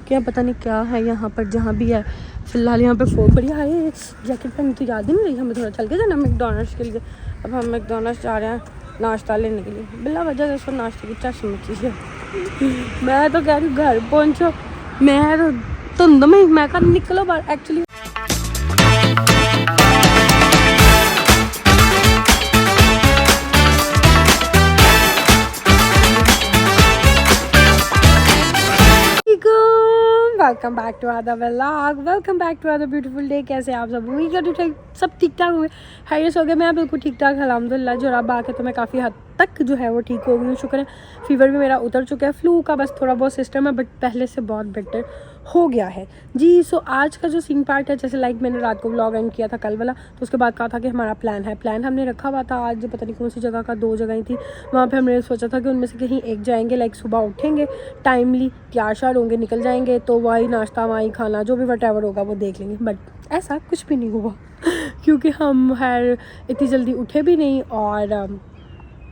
चुके हैं, पता नहीं क्या है यहाँ पर जहाँ भी है फ़िलहाल यहाँ पे फोन बढ़िया है। जैकेट पहनी तो याद ही नहीं रही, हमें थोड़ा चल के जाना मैकडोनल्ड्स के लिए। अब हम मैकडोनल्ड्स जा रहे हैं नाश्ता लेने के लिए, बिला वजह से नाश्ते की चश्म चीज़ है। मैं तो कह रही हूँ घर पहुँचो, मैं तो धुंध में मैं कहा निकलो बाहर actually. Welcome back to other vlog, welcome back to other beautiful day. कैसे आप सब? उम्मीद करती हूँ सब ठीक ठाक हुए, हाईएस्ट हो गए। मैं बिल्कुल ठीक ठाक अल्हम्दुलिल्लाह। जो रब आके तो मैं काफ़ी हद तक जो है वो ठीक हो गई हूँ, शुक्र है। फीवर भी मेरा उतर चुका है, फ्लू का बस थोड़ा बहुत सिस्टम है, बट पहले से बहुत बेटर हो गया है जी। सो आज का जो सीन पार्ट है, जैसे लाइक मैंने रात को व्लॉग एंड किया था कल वाला, तो उसके बाद कहा था कि हमारा प्लान हमने रखा हुआ था आज, पता नहीं कौन सी जगह का, 2 जगह थी वहाँ पे। हमने सोचा था कि उनमें से कहीं एक जाएंगे, लाइक सुबह उठेंगे टाइमली, तैयार शार होंगे, निकल जाएंगे, तो वही नाश्ता वही खाना जो भी वटेवर होगा वो देख लेंगे। बट ऐसा कुछ भी नहीं हुआ क्योंकि हम इतनी जल्दी उठे भी नहीं, और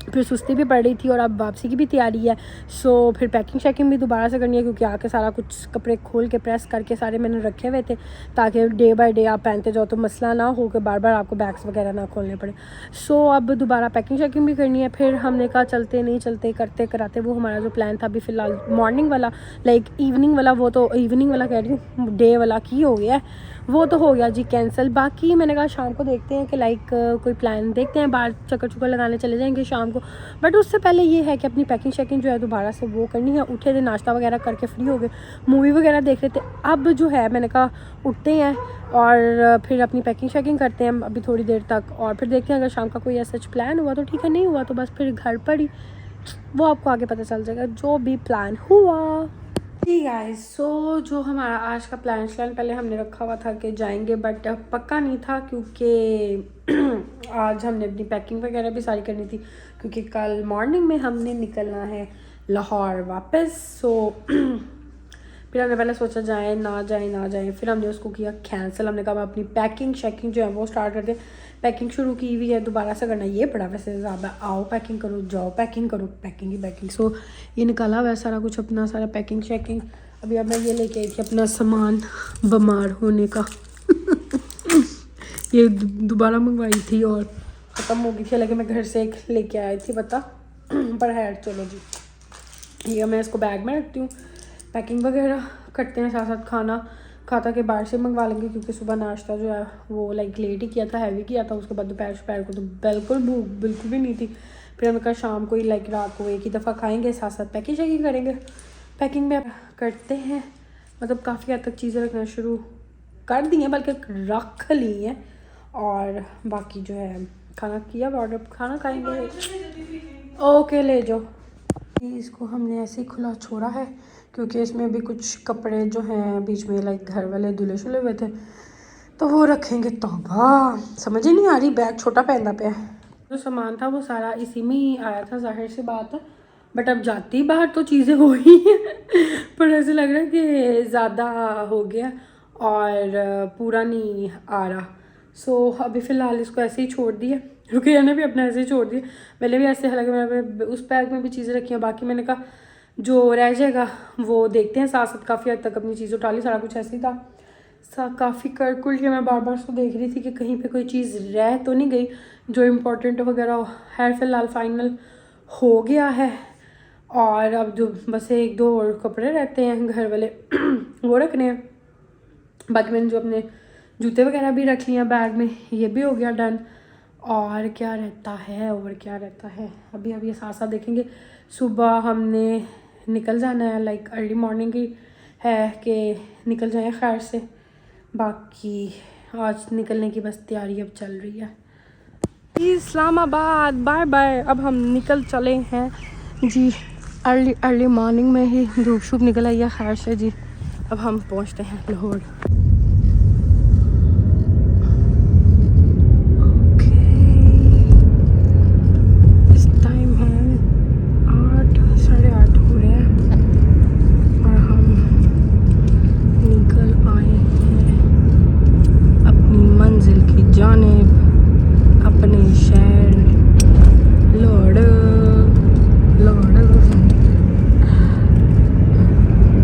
फिर सुस्ती भी पड़ रही थी, और अब वापसी की भी तैयारी है। सो फिर पैकिंग शैकिंग भी दोबारा से करनी है, क्योंकि आके सारा कुछ कपड़े खोल के प्रेस करके सारे मैंने रखे हुए थे, ताकि डे बाय डे आप पहनते जाओ तो मसला ना हो कि बार बार आपको बैग्स वगैरह ना खोलने पड़े। सो अब दोबारा पैकिंग शैकिंग भी करनी है। फिर हमने कहा चलते नहीं चलते, करते कराते वो हमारा जो प्लान था अभी फ़िलहाल मॉर्निंग वाला, लाइक इवनिंग वाला, वो तो इवनिंग वाला कह रही हूँ, डे वाला की हो गया है, वो तो हो गया जी कैंसिल। बाकी मैंने कहा शाम को देखते हैं कि लाइक कोई प्लान देखते हैं, बाहर चक्कर चुक्कर लगाने चले जाएंगे शाम को। बट उससे पहले ये है कि अपनी पैकिंग शैकिंग जो है दोबारा से वो करनी है। उठे थे, नाश्ता वगैरह करके फ्री हो गए, मूवी वगैरह देख रहे थे। अब जो है मैंने कहा उठते हैं और फिर अपनी पैकिंग शैकिंग करते हैं अभी थोड़ी देर तक, और फिर देखते हैं अगर शाम का कोई ऐसा प्लान हुआ तो ठीक है, नहीं हुआ तो बस फिर घर पर ही, वो आपको आगे पता चल जाएगा जो भी प्लान हुआ। ठीक है। सो जो हमारा आज का प्लान पहले हमने रखा हुआ था कि जाएंगे, बट पक्का नहीं था, क्योंकि आज हमने अपनी पैकिंग वगैरह भी सारी करनी थी, क्योंकि कल मॉर्निंग में हमने निकलना है लाहौर वापस। सो फिर हमने पहले सोचा जाए ना जाए, फिर हमने उसको किया कैंसिल। हमने कहा अपनी पैकिंग शैकिंग जो है वो स्टार्ट कर दे। पैकिंग शुरू की हुई है, दोबारा से करना ये पड़ा वैसे ज़्यादा, आओ पैकिंग करो, जाओ पैकिंग करो, पैकिंग ही पैकिंग। सो ये निकाला हुआ सारा कुछ अपना, सारा पैकिंग शैकिंग। अभी अब मैं ये लेके आई थी अपना सामान बीमार होने का ये दोबारा मंगवाई थी और ख़त्म हो गई थी, हालांकि मैं घर से एक लेके आई थी पता पर है। चलो जी, ये मैं इसको बैग में रखती हूँ, पैकिंग वगैरह करते हैं, साथ साथ खाना खाता के बाहर से मंगवा लेंगे, क्योंकि सुबह नाश्ता जो है वो लाइक लेट ही किया था, हैवी किया था। उसके बाद दोपहर को तो बिल्कुल भूख बिल्कुल भी नहीं थी। फिर हमने कहा शाम को ही लाइक रात को एक ही दफ़ा खाएंगे, साथ साथ पैकिंग शैकिंग करेंगे। पैकिंग में करते हैं, मतलब काफ़ी हद तक चीज़ें रखना शुरू कर दी हैं, बल्कि रख ली हैं, और बाकी जो है खाना किया ऑर्डर, खाना खाएँगे। ओके ले जाओ। इसको हमने ऐसे ही खुला छोड़ा है, क्योंकि इसमें भी कुछ कपड़े जो हैं बीच में लाइक घर वाले धुले शुले हुए थे, तो वो रखेंगे। तौबा, समझ ही नहीं आ रही, बैग छोटा पहनना पे। जो सामान था वो सारा इसी में ही आया था, जाहिर सी बात है, बट अब जाती बाहर तो चीज़ें हो ही पर ऐसे लग रहा है कि ज़्यादा हो गया और पूरा नहीं आ रहा। सो अभी फ़िलहाल इसको ऐसे ही छोड़ दिया, रुकिया ने भी अपना ऐसे ही छोड़ दिया, मैंने भी ऐसे, हालांकि मैंने उस बैग में भी चीज़ें रखी हैं, बाकी मैंने कहा जो रह जाएगा वो देखते हैं। साथ साथ काफ़ी हद तक अपनी चीज़ उठा ली, सारा कुछ ऐसे ही था। काफ़ी करकुल के मैं बार बार उसको देख रही थी कि कहीं पे कोई चीज़ रह तो नहीं गई जो इम्पोर्टेंट वगैरह है। फ़िलहाल फाइनल हो गया है, और अब जो बस 1-2 और कपड़े रहते हैं घर वाले वो रखने हैं। बाकी मैंने जो अपने जूते वगैरह भी रख लिए हैं बैग में, ये भी हो गया डन। और क्या रहता है अभी ये साथ साथ देखेंगे। सुबह हमने निकल जाना है, लाइक अर्ली मॉर्निंग की है कि निकल जाएं खैर से। बाकी आज निकलने की बस तैयारी अब चल रही है। Islamabad bye bye. अब हम निकल चले हैं जी, अर्ली मॉर्निंग में ही धूप शूप निकल आई है खैर से जी। अब हम पहुंचते हैं लाहौर।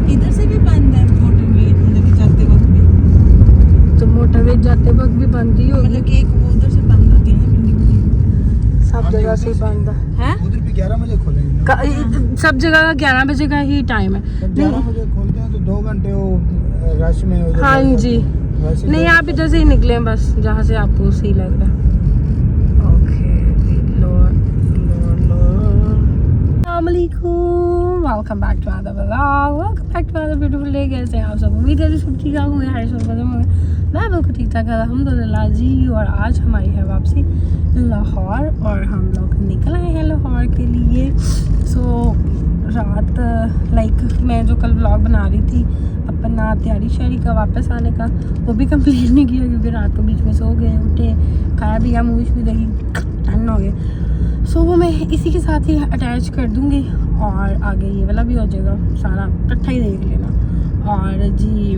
इधर से भी बंद है। सब जगह से बंद है। उधर भी 11 बजे खोलेंगे। सब जगह 11 बजे का ही टाइम है। 11 बजे खोलते हैं तो 2 घंटे वो रश में उधर। हाँ जी, नहीं आप इधर से ही निकले बस, जहाँ से आपको सही लग रहा है। Welcome back to another vlog, welcome back to another beautiful day. कैसे हैं आप सब? उम्मीद है सब ठीक ठाक होंगे, हर सब खत्म होंगे। मैं बिल्कुल ठीक ठाक अल्हम्दुलिल्लाह जी। और आज हमारी है वापसी लाहौर और हम लोग निकल आए हैं लाहौर के लिए। रात मैं जो कल व्लॉग बना रही थी अपना तैयारी शारी का वापस आने का, वो भी कंप्लीट नहीं किया क्योंकि रात को बीच में सो गए, उठे, खाया पिया, मूवीज भी देखी, 10 हो गए। वो मैं इसी के साथ ही अटैच कर दूँगी और आगे ये वाला भी हो जाएगा, सारा इकट्ठा ही देख लेना। और जी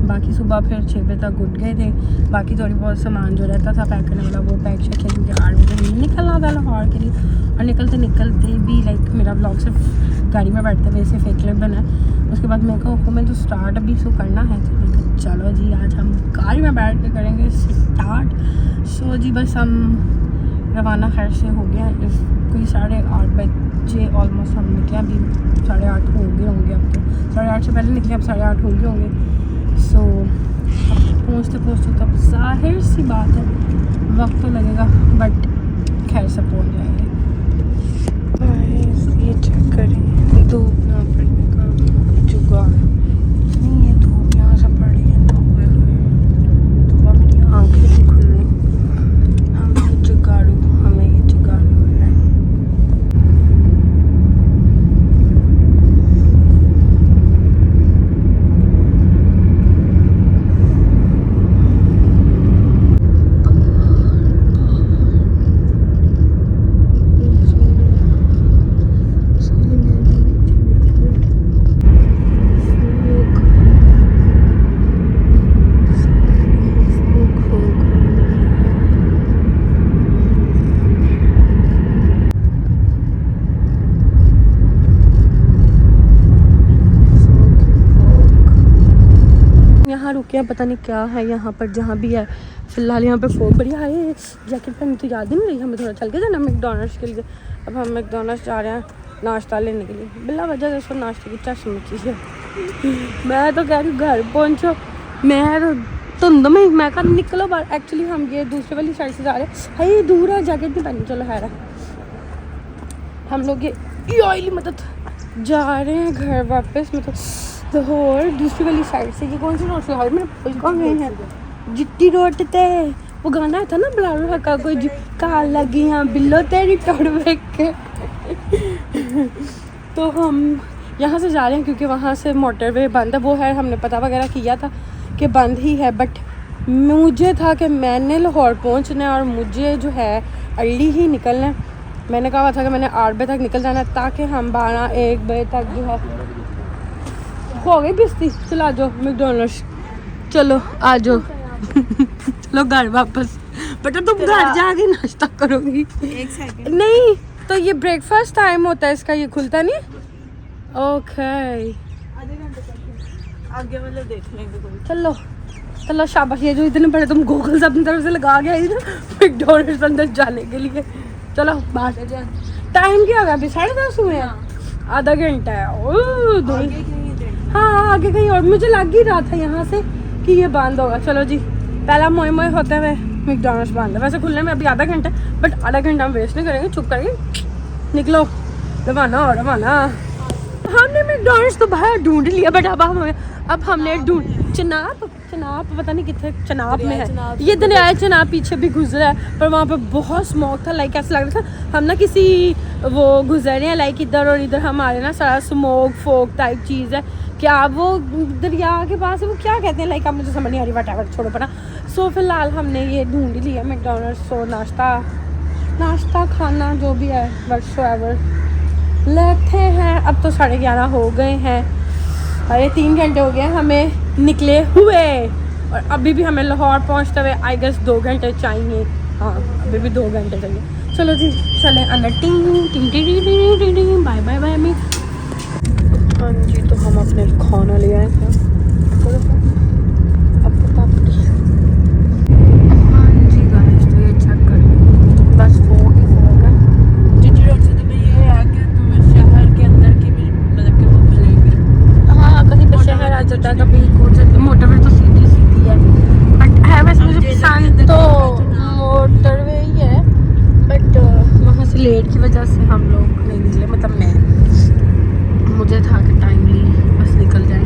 बाकी सुबह फिर 6 बजे तक उठ गए थे। बाकी थोड़ी बहुत सामान जो रहता था पैक करने वाला वो पैक शेक है, क्योंकि 8 बजे निकलना था लाहौर के लिए। और निकलते निकलते भी मेरा ब्लॉग सिर्फ गाड़ी में बैठते हुए सिर्फ एक क्लिप बना है। उसके बाद मेरे को हुक्म तो स्टार्ट अभी सो करना है, तो मैं कहा चलो जी आज हम गाड़ी में बैठ के करेंगे स्टार्ट। जी बस हम रवाना खैर से हो गया, कोई 8:30 बजे ऑलमोस्ट हम निकले। अभी 8:30 हो गए होंगे, अब तो 8:30 से पहले निकले, अब 8:30 हो गए होंगे। अब पहुँचते तब जाहिर सी बात है वक्त तो लगेगा, बट खैर से पहुँच जाएंगे। ये चेक करें, धूप ना पड़ने का जुगाड़ नहीं है, धूप यहाँ से पड़ रही है तो मेरी आँखें भी खुल रही। हमें ये जुगाड़ू है। यहाँ रुके हैं, पता नहीं क्या है यहाँ पर, जहाँ भी है फिलहाल यहाँ पे फोक बढ़िया है। जैकेट पहनने तो याद ही नहीं रही, हमें थोड़ा चल के जाना मैकडॉनल्ड्स के लिए। अब हम मैकडॉनल्ड्स जा रहे हैं नाश्ता लेने के लिए। बिल्ला वजह से नाश्ते की चश्मची है। मैं तो कह रही हूँ घर पहुँचो, मैं तो धुंध में मैं कहा निकलो बाहर। एक्चुअली हम ये दूसरे वाली साइड से जा रहे हैं, हाई दूर है, जैकेट नहीं पहनी। चलो है हम लोग ये ऑयली मदद जा रहे हैं घर वापस, मतलब लाहौर दूसरी वाली साइड से। ये कौन सी रोड से लाहौर में कौन गए हैं? जिट्टी रोड थे, वो गाना था ना बलारू का कोई कहा लगी हाँ बिल्लो तेरी टोड़ देख के। तो हम यहाँ से जा रहे हैं क्योंकि वहाँ से मोटरवे बंद है। वो है हमने पता वगैरह किया था कि बंद ही है, बट मुझे था कि मैंने लाहौर पहुँचना है और मुझे जो है अर्ली ही निकलना है। मैंने कहा था कि मैंने 8 बजे तक निकल जाना है ताकि हम 12-1 बजे तक जो है हो गई बिस्ती। चलो आ जाओ मैकडॉनल्ड्स, चलो आ जाओ। चलो घर वापस। बेटा तुम घर जाके नाश्ता करोगी? 1 सेकंड नहीं तो ये ब्रेकफास्ट टाइम होता है इसका, ये खुलता नहीं। ओके आधे घंटे तक आगे मतलब देख लेंगे कोई। चलो चलो शाबाश। ये जो इतने बड़े तुम गूगल्स अपनी तरफ से लगा के आई ना मैकडॉनल्ड्स अंदर जाने के लिए। चलो बाहर टाइम क्या होगा? अभी 10:30 हुए हैं, आधा घंटा है। हाँ आगे कहीं और, मुझे लग ही रहा था यहाँ से कि ये बंद होगा। चलो जी पहला मोए मोए होते हुए मैकडॉनल्ड्स बंद है। वैसे खुलने में अभी आधा घंटा, बट आधा घंटा हम वेस्ट नहीं करेंगे, चुप करके निकलो रवाना हो रवाना। हमने मैकडॉनल्ड्स तो बाहर ढूंढ लिया, बट अब हमने चनाब पता नहीं कितने चनाब में है। ये दरिया चनाब पीछे भी गुजरा है, पर वहाँ पे बहुत स्मोक था। ऐसा लग रहा था हम ना किसी वो गुजरे हैं इधर और इधर हमारे ना सारा स्मोक फोक टाइप चीज़ है। क्या वो दरिया के पास है, वो क्या कहते हैं अब मुझे समझ नहीं आ रही, वट छोड़ो पड़ा। फिलहाल हमने ये ढूंढ ही लिया मैकडॉनल्ड्स। नाश्ता खाना जो भी है व्हाटसोएवर लेते हैं। अब तो 11:30 हो गए हैं, अरे 3 घंटे हो गए हमें निकले हुए, और अभी भी हमें लाहौर पहुंचते हुए आई गेस 2 घंटे चाहिए। हाँ अभी भी 2 घंटे चाहिए। चलो जी चले अंदर। टिंग बाय बाय बाय मी। हाँ जी तो हम अपने खाना ले आए हैं। हाँ जी गाइस तो ये चेक करें, बस 4 ही फोक है। लेट की वजह से हम लोग नहीं निकले, मतलब मैं, मुझे था कि टाइमली बस निकल जाए,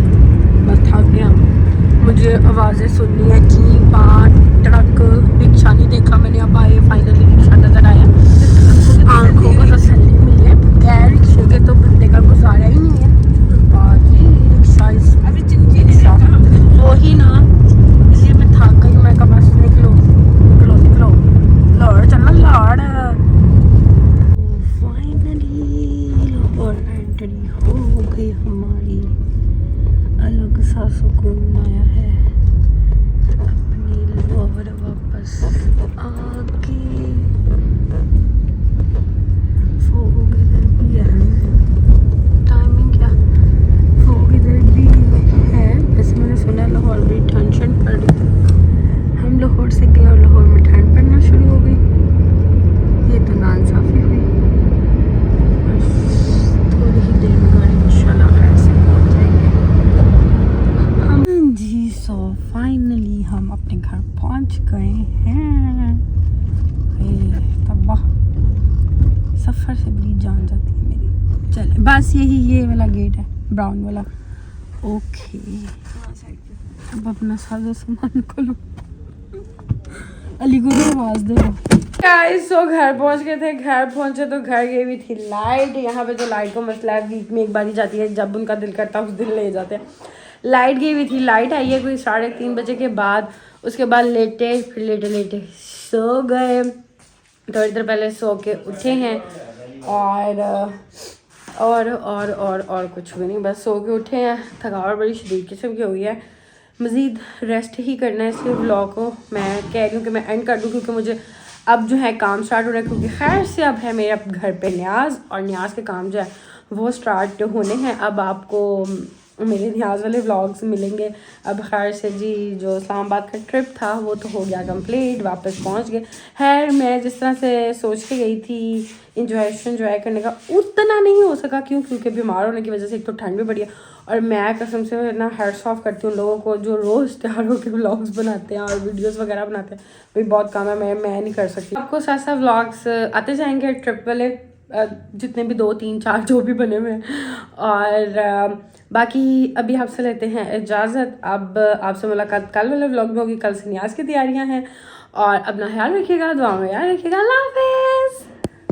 बस थक गया। मुझे आवाज़ें सुननी है कि पाँच ट्रक, रिक्शा नहीं देखा मैंने, अब आए फाइनली रिक्शा नजर आया, आंखों को तसल्ली मिली है। बगैर रिक्शे के तो बंदे का गुजारा ही नहीं है। बाकी रिक्शा अभी चिंची रिक्शा वो ही ना, इसलिए मैं थक गई। मैं कहा बस निकलो निकलो निकलो, लौड़ चलना लौड़। फाइनली लाहौर एंट्री हो गई हमारी, अलग सा सुकून आया है, अपनी लाहौर वापस आके। फोग इधर भी है, टाइमिंग क्या, फोग इधर भी है। वैसे मैंने सुना लाहौर में ठंड पड़ रही थी, हम लाहौर से गए और लाहौर में ठंड पड़ना शुरू हो गई। ये तो नाइंसाफी हुई। बस थोड़ी ही देर में गाड़ी इंशाल्लाह खैर से पहुंच जाएंगे हम जी। सो फाइनली हम अपने घर पहुंच गए हैं। तबाह सफ़र से बड़ी जान जाती है मेरी। चले बस यही, ये वाला गेट है ब्राउन वाला। ओके अब अपना सारा सामान खोलो, अली को भी आवाज़ दे दो। गाइस सो घर पहुंच गए थे, घर पहुंचे तो घर गई हुई थी लाइट। यहाँ पे तो लाइट का मसला है, वीक में एक बार ही जाती है, जब उनका दिल करता है उस दिन ले जाते हैं। लाइट गई हुई थी, लाइट आई है कोई 3:30 बजे के बाद। उसके बाद लेटे, फिर लेटे लेटे सो गए। थोड़ी देर पहले सो के उठे हैं और कुछ भी नहीं, बस सो के उठे हैं। थकावट बड़ी शदीद किस्म की हो गई है, मज़ीद रेस्ट ही करना है। इसलिए व्लॉग को मैं कह रही हूँ कि मैं एंड कर दूँ, क्योंकि मुझे अब जो है काम स्टार्ट हो रहा है। क्योंकि खैर से अब है मेरे घर पे न्याज, और न्याज के काम जो है वो स्टार्ट होने हैं। अब आपको मेरे न्याज वाले व्लॉग्स मिलेंगे। अब खैर से जी जो इस्लामाबाद का ट्रिप था वो तो हो गया कंप्लीट, वापस पहुंच गए। खैर मैं जिस तरह से सोच के गई थी इंजॉय करने का, उतना नहीं हो सका। क्योंकि बीमार होने की वजह से एक तो ठंड भी बढ़ी है, और मैं कसम से ना हेड्स ऑफ करती हूँ लोगों को जो रोज़ तैयार होकर व्लॉग्स बनाते हैं और वीडियोस वगैरह बनाते हैं। भाई बहुत काम है, मैं नहीं कर सकती। आपको साथ साथ व्लॉग्स आते जाएंगे ट्रिप वाले, जितने भी 2 3 4 जो भी बने हुए हैं। और बाकी अभी आपसे लेते हैं इजाज़त। अब आपसे मुलाकात कल वाले व्लॉग में होगी। कल से न्याज की तैयारियां हैं, और अपना ख्याल रखिएगा, दुआ में याद रखिएगा। अल्लाह हाफ़िज़।